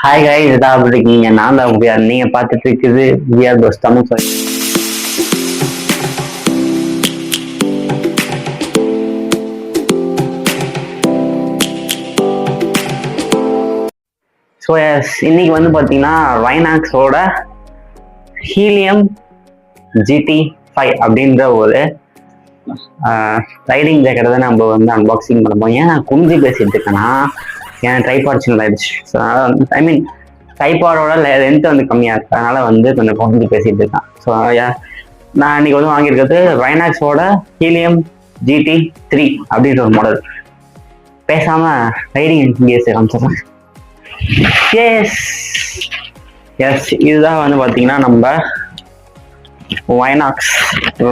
Hi காய் இதான் அப்படி இருக்கீங்க. நான் தான் முடியாது. நீங்க பார்த்துட்டு இருக்குது விஆர் தோஸ் தமிழ் சொல்லி. ஸோ இன்னைக்கு வந்து பார்த்தீங்கன்னா ரைனாக்ஸோட ஹீலியம் GT5 அப்படின்ற ஒரு ரைடிங் ஜாக்கெட்டை தான் நம்ம வந்து அன்பாக்சிங் பண்ண போறோம். ஏன் நான் குஞ்சு பேசிட்டு இருக்கேன்னா என் ட்ரைபாட் சின்ன ஆயிடுச்சு. ஸோ ஐ மீன் ட்ரைபாடோட லென்த் வந்து கம்மியாக இருக்கு, அதனால வந்து கொஞ்சம் குஞ்சு பேசிட்டு இருக்கேன். ஸோ நான் இன்னைக்கு வந்து வாங்கியிருக்கிறது ரைனாக்ஸோட ஹீலியம் GT3 அப்படின்ற ஒரு மாடல். பேசாம ரைடிங் கியர்ஸ் காமிச்சிடறேன். எஸ் இதுதான் வந்து பார்த்தீங்கன்னா நம்ம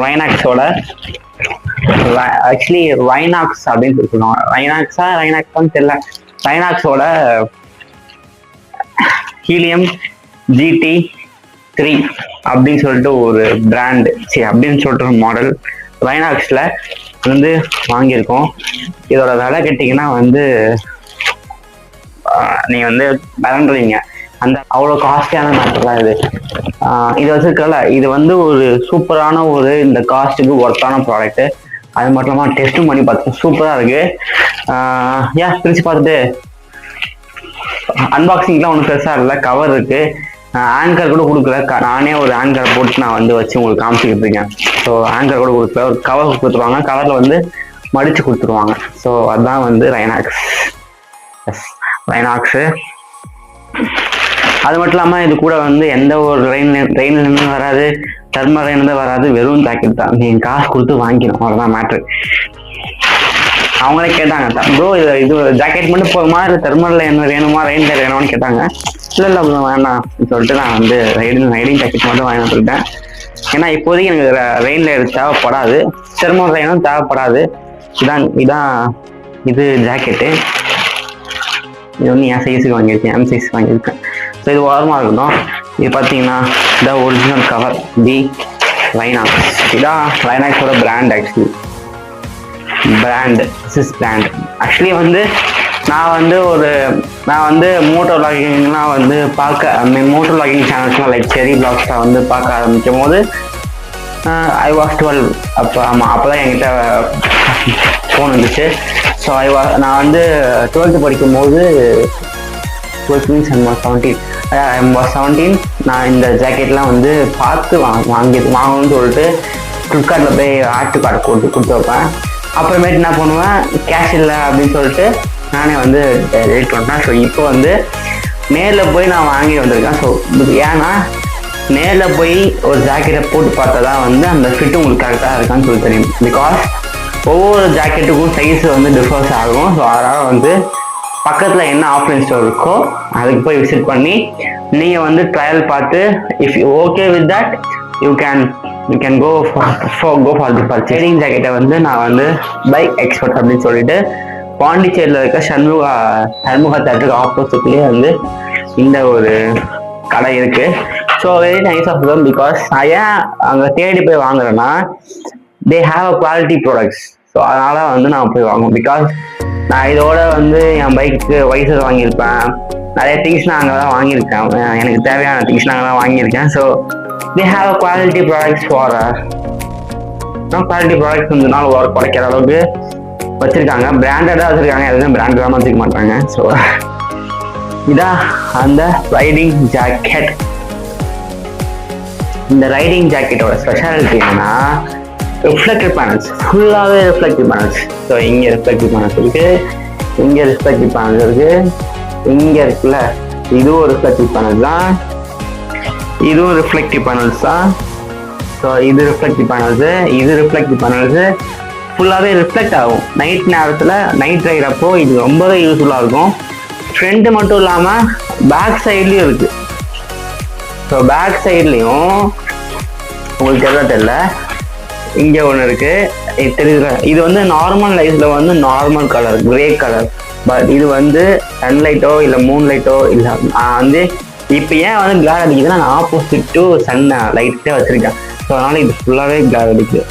ரைனாக்ஸோட ஆக்சுவலி ரைனாக்ஸ் அப்படின்னு சொல்லுவாங்க. ரைனாக்ஸான்னு தெரியல. ரைனாக்ஸோட ஹீலியம் GT3 அப்படின்னு சொல்லிட்டு ஒரு பிராண்டு அப்படின்னு சொல்லிட்டு ஒரு மாடல் ரைனாக்ஸில் வந்து வாங்கியிருக்கோம். இதோட விலை கேட்டிங்கன்னா வந்து நீங்கள் வந்து மறந்துடுவீங்க. அந்த அவ்வளோ காஸ்ட்லியான மேட்டர் தான் இது வச்சிருக்கல. இது வந்து ஒரு சூப்பரான ஒரு இந்த காஸ்ட்டுக்கு ஒர்த்தான ப்ராடக்ட்டு. அது மட்டும் இல்லாமல் டெஸ்ட்டும் பண்ணி பார்த்து சூப்பராக இருக்கு. பிரிச்சு பார்த்துட்டு அன்பாக்சிங்லாம் ஒன்றும் பெருசாக இல்லை. கவர் இருக்கு, ஆங்கர் கூட கொடுக்கல. நானே ஒரு ஆங்கரை போட்டு நான் வந்து வச்சு உங்களுக்கு காமிச்சிக்கிட்டு இருக்கேன். ஸோ ஆங்கர் கூட கொடுக்கல, ஒரு கவர் கொடுத்துருவாங்க. கவரில் வந்து மடிச்சு கொடுத்துருவாங்க. ஸோ அதுதான் வந்து ரைனாக்ஸு. அது மட்டும் இல்லாமல் இது கூட வந்து எந்த ஒரு ரெயின்லேருந்து வராது, தெர்மல் ரெயின்லேருந்து வராது, வெறும் ஜாக்கெட் தான். நீங்கள் காசு கொடுத்து வாங்கிக்கணும், அவ்வளோதான் மேட்ரு. அவங்களே கேட்டாங்க, ப்ரோ இது ஜாக்கெட் மட்டும் போகுமா, இல்லை தெர்மலில் என்ன வேணுமா, ரெயின்ல வேணுமான்னு கேட்டாங்க. இல்லை வேணாம் சொல்லிட்டு நான் வந்து ரைடிங் ஜாக்கெட் மட்டும் வாங்கி வந்துருக்கேன். ஏன்னா இப்போதைக்கு எனக்கு ரெயின்ல தேவைப்படாது, தெர்மல் ரெயினும் தேவைப்படாது. இது ஜாக்கெட்டு. இது வந்து என் சைஸுக்கு வாங்கியிருக்கேன், M சைஸ் வாங்கியிருக்கேன். ஸோ இது ஓரமாக இருக்கட்டும். இது பார்த்தீங்கன்னா இந்த ஒரிஜினல் கவர் ரைனாக்ஸ். இதான் ரைனாக்ஸோட பிராண்ட். ஆக்சுவலி வந்து நான் வந்து மோட்டோ வ்ளாகிங்லாம் வந்து மோட்டோ வ்ளாகிங் சேனல்ஸ்லாம் லைக் செரி வ்ளாக்ஸ்லாம் வந்து பார்க்க ஆரம்பிக்கும் போது I was 12. அப்போ தான் என்கிட்ட ஃபோன் வந்துச்சு. ஸோ நான் வந்து 12th படிக்கும் போது 17 நான் இந்த ஜாக்கெட்லாம் வந்து பார்த்து வாங்கணும்னு சொல்லிட்டு ஃப்ளிப்கார்ட்டில் போய் ஆட் கார்டு கொடுத்து வைப்பேன். அப்புறமேட்டு என்ன பண்ணுவேன், கேஷ் இல்லை அப்படின்னு சொல்லிட்டு நானே வந்து டெலிட் பண்ணிட்டேன். ஸோ இப்போ வந்து நேரில் போய் நான் வாங்கி வந்திருக்கேன். ஸோ ஏன்னா நேரில் போய் ஒரு ஜாக்கெட்டை போட்டு பார்த்தா தான் வந்து அந்த ஃபிட்டு உங்களுக்கு கரெக்டாக இருக்கான்னு சொல்லி தெரியும். பிகாஸ் ஒவ்வொரு ஜாக்கெட்டுக்கும் சைஸ் வந்து டிஃபர்ஸ் ஆகும். ஸோ அதனால் வந்து பக்கத்தில் என்ன ஆஃப்லைன் ஸ்டோர் இருக்கோ அதுக்கு போய் விசிட் பண்ணி நீங்கள் வந்து ட்ரையல் பார்த்து if you okay with that you can go for the purchasing. ஜாக்கெட்டை வந்து நான் வந்து பைக் எக்ஸ்பர்ட் அப்படின்னு சொல்லிட்டு பாண்டிச்சேரியில் இருக்க சண்முகா தேட்டருக்கு ஆப்போசிட்லேயே வந்து இந்த ஒரு கடை இருக்கு. So very nice of them. Because நான் ஏன் அங்கே தேடி போய் வாங்குறேன்னா they have a quality products. So அதனால வந்து நான் போய் வாங்குவேன். பிகாஸ் நான் இதோட வந்து என் பைக்கு வைசர் வாங்கியிருப்பேன், நிறைய திங்ஸ் நான் அங்கே தான் வாங்கியிருக்கேன், எனக்கு தேவையான திங்ஸ் நான் அங்கே தான் வாங்கியிருக்கேன். So they have a quality products quality products கொஞ்ச ஒரு குறைக்கிற அளவுக்கு வச்சுருக்காங்க. பிராண்டடாக வச்சுருக்காங்க, எதுவுமே பிராண்டடாக வச்சுக்க மாட்டாங்க. ஸோ இதான் அந்த ரைடிங் ஜாக்கெட். இந்த ரைடிங் ஜாக்கெட்டோட ஸ்பெஷாலிட்டி என்னன்னா ரிஃப்ளெக்டிவ் பேனல்ஸ், ஃபுல்லாகவே ரிஃப்ளெக்டிவ் பேனல்ஸ். ஸோ இங்கே ரிஃப்ளெக்டிவ் பேனல்ஸ் இருக்குது, இங்கே ரிஃப்ளெக்டிவ் பேனல்ஸ் இருக்குது, இங்கே இருக்குல்ல இதுவும் ரிஃப்ளெக்டிவ் பேனல்ஸ் தான், இதுவும் ரிஃப்ளெக்டிவ் பேனல்ஸ் தான். ஸோ இது ரிஃப்ளெக்டிவ் பேனல்ஸு, இது ரிஃப்ளெக்டிவ் பேனல்ஸு ஃபுல்லாகவே ரிஃப்ளெக்ட் ஆகும். நைட் நேரத்தில் நைட் ரைட் அப்போ இது ரொம்பவே யூஸ்ஃபுல்லாக இருக்கும். ஃப்ரண்ட் மட்டும் இல்லாமல் பேக் சைட்லேயும் இருக்குது. ஸோ பேக் சைட்லேயும் உங்களுக்கு தெரியல, இங்கே ஒன்று இருக்குது தெரியுதுல. இது வந்து நார்மல் லைட்ஸில் வந்து normal colour grey colour. But இது வந்து சன்லைட்டோ இல்லை மூன் லைட்டோ இல்லை வந்து இப்போ ஏன் வந்து கிளார் அடிக்குதுன்னா நான் ஆப்போசிட் டு சன் லைட்டே வச்சுருக்கேன். ஸோ அதனால் இது ஃபுல்லாகவே கிளார் அடிக்குது.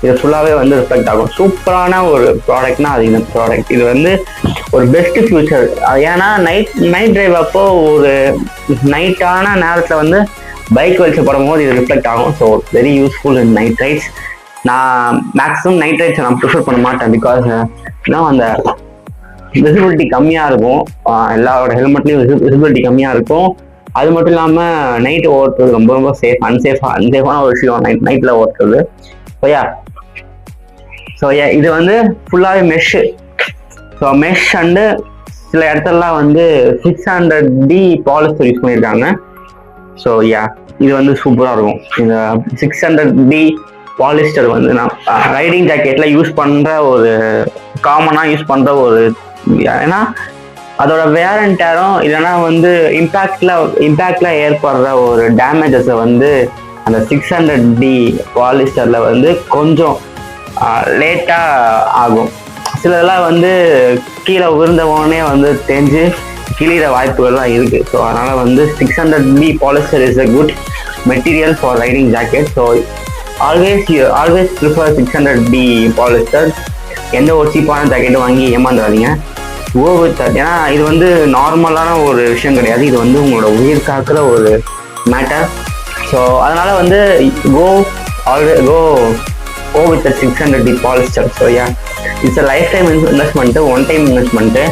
இது ஃபுல்லாகவே வந்து ரிஃப்ளெக்ட் ஆகும். சூப்பரான ஒரு ப்ராடக்ட்னா அது இந்த ப்ராடக்ட். இது வந்து ஒரு பெஸ்ட் ஃபியூச்சர். ஏன்னா நைட் டிரைவ் அப்போ ஒரு நைட்டான நேரத்தில் வந்து பைக் வெளிச்சம் போடும்போது இது ரிஃப்ளெக்ட் ஆகும். ஸோ வெரி யூஸ்ஃபுல் இன் நைட் ரைட்ஸ். நான் மேக்ஸிமம் நைட் ரைட்ஸை நான் ப்ரிஃபர் பண்ண மாட்டேன். பிகாஸ் அந்த விசிபிலிட்டி கம்மியாக இருக்கும், எல்லாரோட ஹெல்மெட்லேயும் விசிபிலிட்டி கம்மியாக இருக்கும். அது மட்டும் இல்லாமல் நைட்டு ஓட்டுறது ரொம்ப ரொம்ப அன்சேஃபான ஒரு விஷயம் நைட்டில் ஓட்டுறது. ஸோ இது வந்து ஃபுல்லாகவே மெஷ்ஷு. ஸோ மெஷ் அண்டு சில இடத்துலலாம் வந்து 600D பாலிஸ்டர் யூஸ் பண்ணியிருக்காங்க. ஸோ இது வந்து சூப்பராக இருக்கும். இந்த 600D பாலிஸ்டர் வந்து நான் ரைடிங் ஜாக்கெட்டில் யூஸ் பண்ணுற ஒரு காமனாக யூஸ் பண்ணுற ஒரு, ஏன்னா அதோட வேர் அண்ட் டேரும் இல்லைன்னா வந்து இம்பேக்ட்ல ஏற்படுற ஒரு டேமேஜஸை வந்து அந்த 600D பாலிஸ்டரில் வந்து கொஞ்சம் லேட்டாக ஆகும். சிலதெல்லாம் வந்து கீழே விழுந்தவொடனே வந்து தெரிஞ்சு கிளியிற வாய்ப்புகள்லாம் இருக்குது. ஸோ அதனால் வந்து 600D polyester is a good material for riding jacket. So always prefer 600D polyester. எந்த ஒரு சீப்பான ஜாக்கெட்டும் வாங்கி ஏமாந்துடாதீங்க. ஏன்னா இது வந்து நார்மலான ஒரு விஷயம் கிடையாது, இது வந்து உங்களோட உயிர் காக்கிற ஒரு மேட்டர். ஸோ அதனால வந்து go with 600D polyester. So it's a life time investment, one time investment.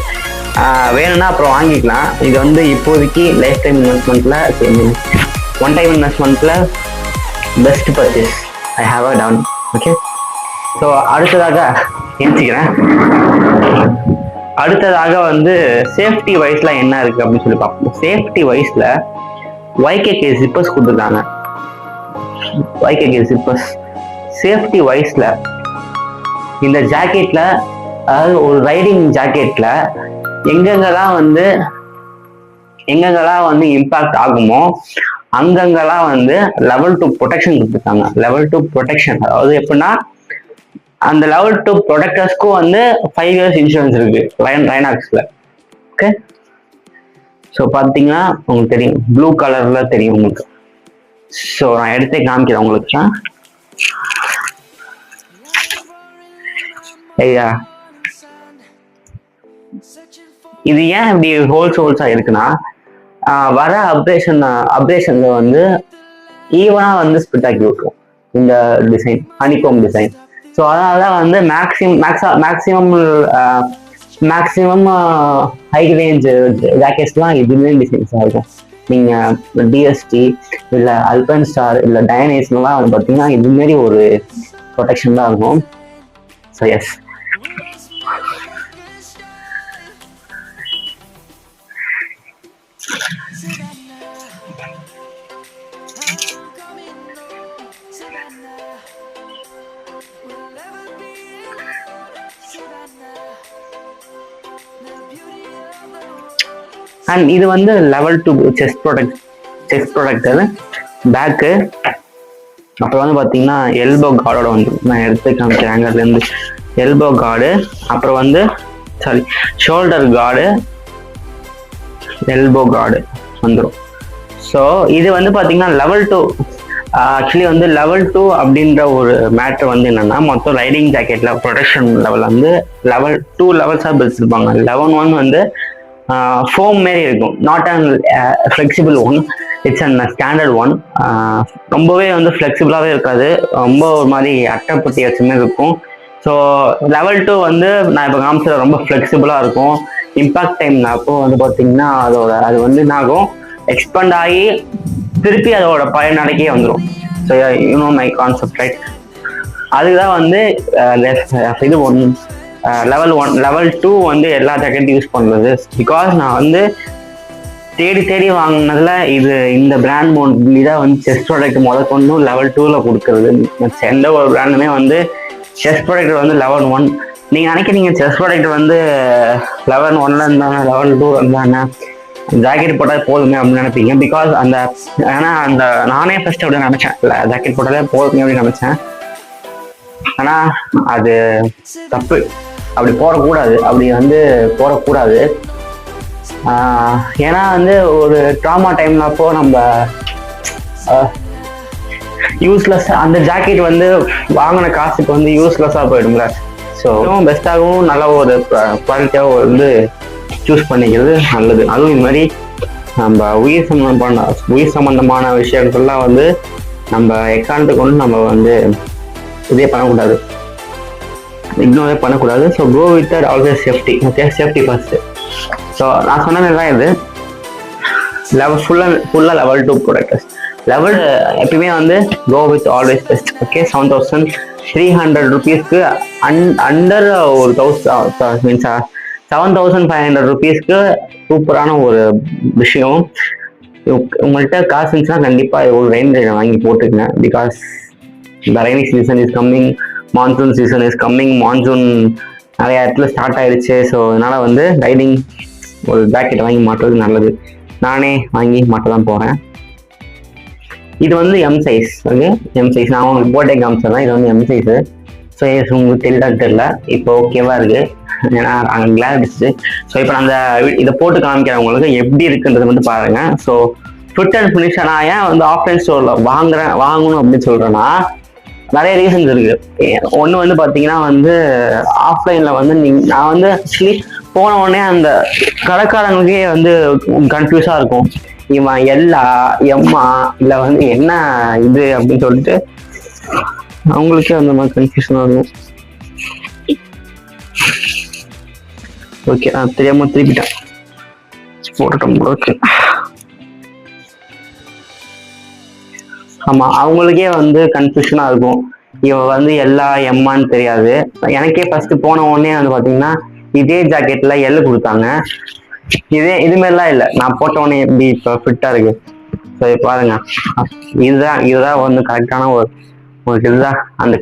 வேணும்னா அப்புறம் வாங்கிக்கலாம். இது வந்து இப்போதைக்கு லைஃப் டைம் இன்வெஸ்ட்மெண்ட்டில், ஒன் டைம் இன்வெஸ்ட்மெண்ட்டில் best purchase I have a done. Okay, so அடுத்ததாக வந்து சேஃப்டி வைஸ்ல என்ன இருக்கு அப்படின்னு சொல்லி பார்ப்போம். சேஃப்டி வைஸ்ல YKK ஜிப்பர்ஸ் கொடுத்துருக்காங்க. YKK ஜிப்பர்ஸ் சேஃப்டி வைஸ்ல இந்த ஜாக்கெட்ல, அதாவது ஒரு ரைடிங் ஜாக்கெட்ல எங்கெங்கெல்லாம் வந்து இம்பாக்ட் ஆகுமோ அங்கங்கெல்லாம் வந்து லெவல் 2 ப்ரொடெக்ஷன் கொடுத்துருக்காங்க. லெவல் 2 ப்ரொடெக்ஷன் அதாவது எப்படின்னா, அந்த லெவல் 2 ப்ரொடக்டர்ஸ்க்கும் வந்து 5 years இன்சூரன்ஸ் இருக்கு ரைனாக்ஸ்ல. ஓகே, ஸோ பார்த்தீங்கன்னா உங்களுக்கு தெரியும், ப்ளூ கலர்ல தெரியும் உங்களுக்கு. ஸோ நான் எடுத்தே காமிக்கிறேன் உங்களுக்கு. ஐயா, இது ஏன் இப்படி ஹோல்ஸா இருக்குன்னா, வர அப்ரேஷன்ல வந்து ஈவனா வந்து ஸ்பிட் ஆக்கி விட்டுரும் இந்த டிசைன், ஹனிகோம் டிசைன். ஸோ அதனால வந்து மேக்ஸிமம் ஹை ரேஞ்ச் ஜாக்கெட்ஸ்லாம் இதுலேயே டிசைன்ஸாக இருக்கும். நீங்கள் டிஎஸ்டி இல்லை அல்பன் ஸ்டார் இல்லை டயனேஸ்லாம் வந்து பார்த்தீங்கன்னா இதுமாரி ஒரு ப்ரொடெக்ஷன் தான் இருக்கும். ஸோ எஸ், அண்ட் இது வந்து லெவல் 2 செஸ்ட் ப்ரொடக்டர் பேக்கு. அப்புறம் வந்து பார்த்தீங்கன்னா எல்போ கார்டோட வந்து நான் எடுத்து காமிக்கிறேன். அங்கேருந்து எல்போ கார்டு, அப்புறம் வந்து ஷோல்டர் கார்டு, எல்போ கார்டு வந்துடும். ஸோ இது வந்து பார்த்தீங்கன்னா லெவல் 2. ஆக்சுவலி வந்து லெவல் 2 அப்படின்ற ஒரு மேட்டர் வந்து என்னன்னா, மொத்தம் ரைடிங் ஜாக்கெட்ல ப்ரொடெக்ஷன் லெவல் வந்து லெவல் 2 லெவல்ஸாக பிரிச்சிருப்பாங்க. லெவல் 1 வந்து ஃபோம் மாரி இருக்கும், not and flexible one, it's and standard one. ரொம்பவே வந்து ஃப்ளெக்சிபிளாகவே இருக்காது, ரொம்ப ஒரு மாதிரி அட்டைப்பட்டி வச்ச மாதிரி இருக்கும். ஸோ லெவல் 2 வந்து நான் இப்போ காமிச்சது ரொம்ப ஃப்ளெக்சிபிளாக இருக்கும். இம்பாக்ட் டைம் அப்போ வந்து பார்த்தீங்கன்னா அது வந்து என்ன ஆகும், எக்ஸ்பேண்ட் ஆகி திருப்பி அதோட பழைய நிலைக்கே வந்துடும். So you know my concept right. அதுதான் வந்து இது ஒன்று லெவல் 1. லெவல் 2 வந்து எல்லா ஜாக்கெட்டும் யூஸ் பண்ணுறது. பிகாஸ் நான் வந்து தேடி வாங்கினதுல இந்த பிராண்ட் மோட்லி தான் வந்து செஸ்ட் ப்ராடக்ட் கொண்டு லெவல் 2ல கொடுக்குறது. எந்த ஒரு பிராண்டுமே வந்து செஸ்ட் ப்ராடக்ட் வந்து லெவல் 1. நீங்கள் நினைக்கிறீங்க செஸ்ட் ப்ராடக்ட் வந்து லெவல் 1ல இருந்தாங்க, லெவல் 2 இருந்தாங்க, ஜாக்கெட் போட்டால் போதுமே அப்படின்னு நினைப்பீங்க. பிகாஸ் அந்த நானே ஃபர்ஸ்ட் அப்படி நினைச்சேன், இல்லை ஜாக்கெட் போட்டாலே போதுமே அப்படின்னு நினைச்சேன். ஆனால் அது தப்பு, அப்படி போடக்கூடாது. ஏன்னா வந்து ஒரு ட்ராமா டைம்ல அப்போ நம்ம யூஸ்லெஸ் அந்த ஜாக்கெட் வந்து வாங்கின காசுக்கு வந்து யூஸ்லெஸ்ஸாக போயிடும்ல. ஸோ பெஸ்ட்டாகவும் நல்ல ஒரு குவாலிட்டியாகவும் வந்து சூஸ் பண்ணிக்கிறது நல்லது. அதுவும் இது மாதிரி நம்ம உயிர் சம்பந்தமான விஷயங்கள்லாம் வந்து நம்ம எக்காரணத்துக்கு கொண்டு நம்ம வந்து இதே பண்ணக்கூடாது, இக்னோரே பண்ணக்கூடாது. So go with that always safety. Okay, safety first. So நான் சொன்னது தான் இது ஃபுல்லாக லெவல் 2 ப்ராடக்ட். லெவல் எப்பயுமே வந்து go with always best. Okay, 7,300 rupeesக்கு அண்டர் ஒரு 7,500 rupeesக்கு சூப்பரான ஒரு விஷயம். உங்கள்கிட்ட காசு இருந்துச்சுன்னா கண்டிப்பாக ஒரு ரெயின் ரைடர் வாங்கி போட்டுக்கங்க. Because the rainy season is coming, monsoon season is coming. Monsoon நிறைய இடத்துல ஸ்டார்ட் ஆயிடுச்சு. ஸோ அதனால வந்து ரைடிங் ஒரு ஜாக்கெட் வாங்கி மாட்டுறது நல்லது. நானே வாங்கி மாட்ட தான் போகிறேன். இது வந்து M size. Okay, M size நான் உங்களுக்கு போட்டே காமிச்சதான். இது வந்து எம் சைஸு. ஸோ உங்களுக்கு தெரியல, இப்போ ஓகேவா இருக்கு. ஏன்னா அங்கே கிளாஸ் அடிச்சு. ஸோ இப்போ நான் அந்த இதை போட்டு காமிக்கிறவங்களுக்கு எப்படி இருக்குன்றது வந்து பாருங்க. So fit and finish. நான் ஏன் வந்து ஆஃப்லைன் ஸ்டோரில் வாங்கணும் அப்படின்னு சொல்கிறேன்னா நிறைய ரீசன்ஸ் இருக்கு. ஒன்று வந்து பார்த்தீங்கன்னா வந்து ஆஃப்லைனில் வந்து நான் வந்து ஆக்சுவலி போன உடனே அந்த கடைக்காரங்களுக்கே வந்து கன்ஃபியூஸாக இருக்கும். இவன் எல்லா எம்மா இல்லை வந்து என்ன இது அப்படின்னு சொல்லிட்டு அவங்களுக்கே அந்த மாதிரி கன்ஃபியூஷனாக இருக்கும். ஓகே, நான் தெரியாம திருப்பிட்டேன், போட்டுட்டோம். ஓகே, ஆமா, அவங்களுக்கே வந்து கன்ஃபியூஷனா இருக்கும். இவன் வந்து எல்லா எம்மான்னு தெரியாது. எனக்கே ஃபர்ஸ்ட் போன உடனே வந்து பாத்தீங்கன்னா இதே ஜாக்கெட்ல எல் கொடுத்தாங்க. இதுமாரிலாம் இல்லை, நான் போட்ட உடனே எப்படி இப்போ ஃபிட்டா இருக்கு. சரி பாருங்க, இதுதான் வந்து கரெக்டான ஒரு இதுதான். அந்த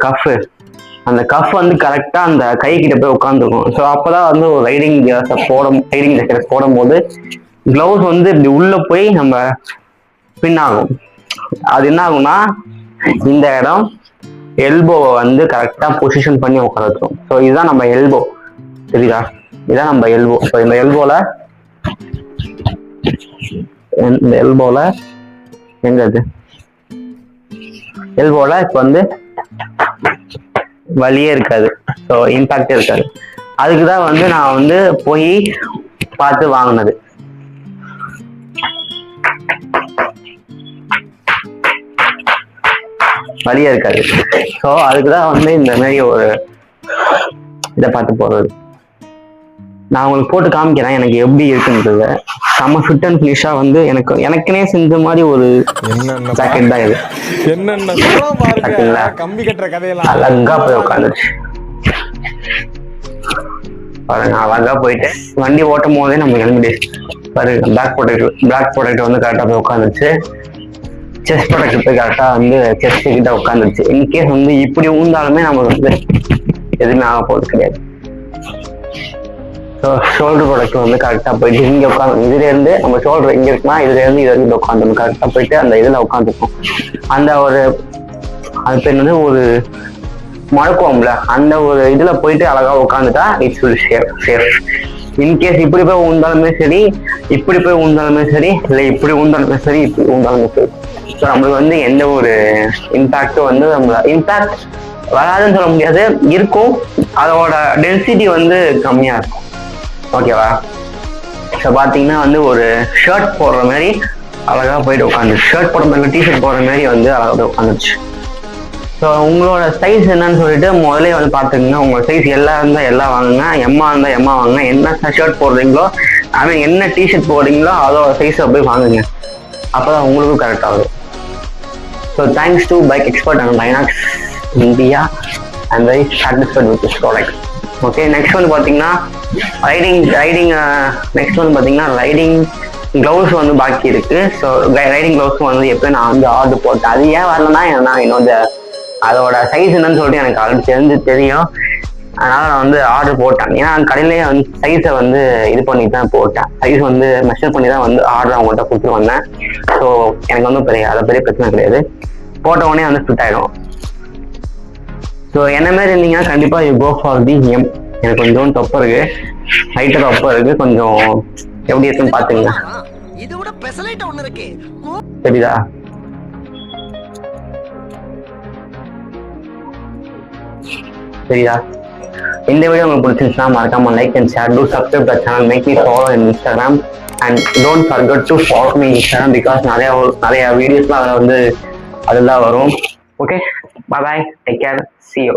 கஃப் வந்து கரெக்டா அந்த கை கிட்ட போய் உட்காந்துருக்கும். ஸோ அப்பதான் வந்து ஒரு ரைடிங் ஜாக்கெட் போடும் போது கிளவுஸ் வந்து இப்படி உள்ள போய் நம்ம பின் ஆகும். அது என்ன ஆகும்னா இந்த இடம் எல்போவை வந்து கரெக்டா பொசிஷன் பண்ணி உட்கார வச்சிடும். ஸோ இதுதான் நம்ம எல்போ, சரிதா? இதான் நம்ம எல்போ. ஸோ இந்த எல்போல எங்க அது எல்போல இப்ப வந்து வலியே இருக்காது. ஸோ இம்பாக்டே இருக்காது. அதுக்குதான் வந்து நான் வந்து போய் பார்த்து வாங்கினது. வலியே இருக்காது. ஸோ அதுக்குதான் வந்து இந்த மாதிரி ஒரு இதை பார்த்து போறது. நான் உங்களுக்கு போட்டு காமிக்கிறேன் எனக்கு எப்படி இருக்குன்றது. செம்ம ஃபிட் அண்ட் ஃபினிஷா வந்து எனக்குனே செஞ்ச மாதிரி ஒரு ஜாக்கெட் தான் இது. அழகா போய் உட்காந்துருச்சு பாருங்க. அழகா போயிட்டு வண்டி ஓட்டும் போதே நம்ம கிளம்பிட்டு பாருங்க. பிளாக் ப்ராடக்ட் வந்து கரெக்டா போய் உட்காந்துருச்சு. செஸ்ட் ப்ராடக்ட் போய் கரெக்டா வந்து செஸ்ட் கிட்ட உட்காந்துருச்சு. இன்கேஸ் வந்து இப்படி ஊந்தாலுமே நமக்கு வந்து எதுவுமே ஆக போகிறது கிடையாது. ஸோ ஷோல்டர் ப்ராடக்ட் வந்து கரெக்டாக போயிட்டு இங்கே உட்காந்து இதுல இருந்து நம்ம ஷோல்டர் இங்கே இருக்குன்னா இதுல இருந்து இது வரைக்கும் உட்காந்து கரெக்டாக போயிட்டு அந்த இதில் உட்காந்துருக்கும். அந்த ஒரு அது பேர் வந்து ஒரு மழக்குவோம்ல, அந்த ஒரு இதுல போயிட்டு அழகா உட்காந்துட்டா இட்ஸ் வில் சேஃப். இன்கேஸ் இப்படி போய் ஊந்தாலுமே சரி, இப்படி போய் ஊந்தாலுமே சரி, இல்லை இப்படி ஊந்தாலுமே சரி, இப்படி ஊந்தாலுமே சரி. ஸோ நம்மளுக்கு வந்து எந்த ஒரு இம்பாக்டும் வந்து நம்மள இம்பாக்ட் வராதுன்னு சொல்ல முடியாது, இருக்கும். அதோட டென்சிட்டி வந்து கம்மியா இருக்கும். ஓகேவா? ஸோ பார்த்தீங்கன்னா வந்து ஒரு ஷர்ட் போடுற மாதிரி அழகா போயிட்டு உட்காந்துச்சு. ஷர்ட் போடுற மாதிரி டிஷர்ட் போடுற மாதிரி வந்து அழகா போய் உட்காந்துச்சு. ஸோ உங்களோட சைஸ் என்னன்னு சொல்லிட்டு முதலே வந்து பார்த்துக்கங்க. உங்களோட சைஸ் எல்லாம் இருந்தால் எல்லாம் வாங்குங்க, எம்மா இருந்தால் எம்மா வாங்குங்க. என்ன ஷர்ட் போடுறீங்களோ என்ன டிஷர்ட் போடுறீங்களோ அதோட சைஸை போய் வாங்குங்க. அப்போதான் உங்களுக்கும் கரெக்ட் ஆகுது. So thanks to bike expert and Dynox India. I am very satisfied with this product. Okay, next வந்து பார்த்தீங்கன்னா ரைடிங் க்ளவுஸ் வந்து பாக்கி இருக்கு. ஸோ ரைடிங் க்ளவுஸும் வந்து எப்போ நான் வந்து ஆர்டர் போட்டேன். அது ஏன் வரலன்னா நான் என்னோட அதோட சைஸ் என்னன்னு சொல்லிட்டு எனக்கு ஆல்ரெடி தெரியும். அதனால நான் வந்து ஆர்டர் போட்டேன். ஏன்னா கடையிலேயே வந்து சைஸை வந்து இது பண்ணி தான் போட்டேன். சைஸ் வந்து மெஷர் பண்ணி தான் வந்து ஆர்டர் அவங்கள்ட்ட கொடுத்து வந்தேன். ஸோ எனக்கு வந்து பெரிய பிரச்சனை கிடையாது. போட்ட உடனே வந்து ஃபிட் ஆகிடும். ஸோ என்ன மாதிரி இருந்தீங்கன்னா கண்டிப்பாக you go for them. எனக்கு கொஞ்சம் தொப்பை இருக்கு, ஹைட்டர் தொப்பை இருக்கு, கொஞ்சம் எப்படி இருக்குன்னு பாத்துங்க. சரிதா? சரியா? இந்த வீடியோ உங்களுக்கு பிடிச்சிருந்துச்சுன்னா மறக்காம like and share. Do subscribe the channel, make me follow in Instagram and don't forget to follow me Instagram because நிறைய வீடியோஸ்லாம் அதில் வந்து அதெல்லாம் வரும். Okay, bye bye, take care, see you.